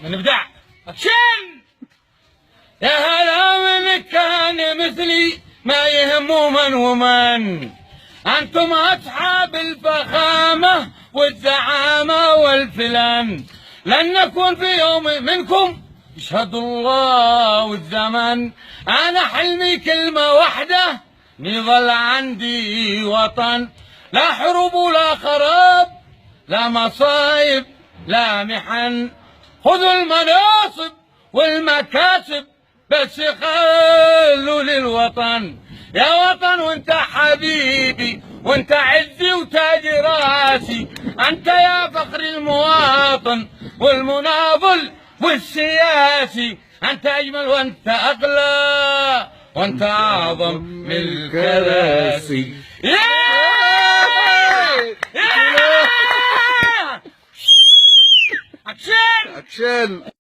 نبدأ. أكشن. يا هلا من كان مثلي ما يهمه من ومن، أنتم أصحاب الفخامة والزعامة والفلان، لن نكون في يوم منكم يشهد الله والزمن. أنا حلمي كلمة واحدة يظل عندي وطن، لا حروب ولا خراب لا مصايب لا محن، خذوا المناصب والمكاسب بس خلوا للوطن. يا وطن وانت حبيبي وانت عزي وتاج راسي، انت يا فخر المواطن والمناضل والسياسي، انت اجمل وانت اغلى وانت اعظم من الكراسي. اكشن. اكشن.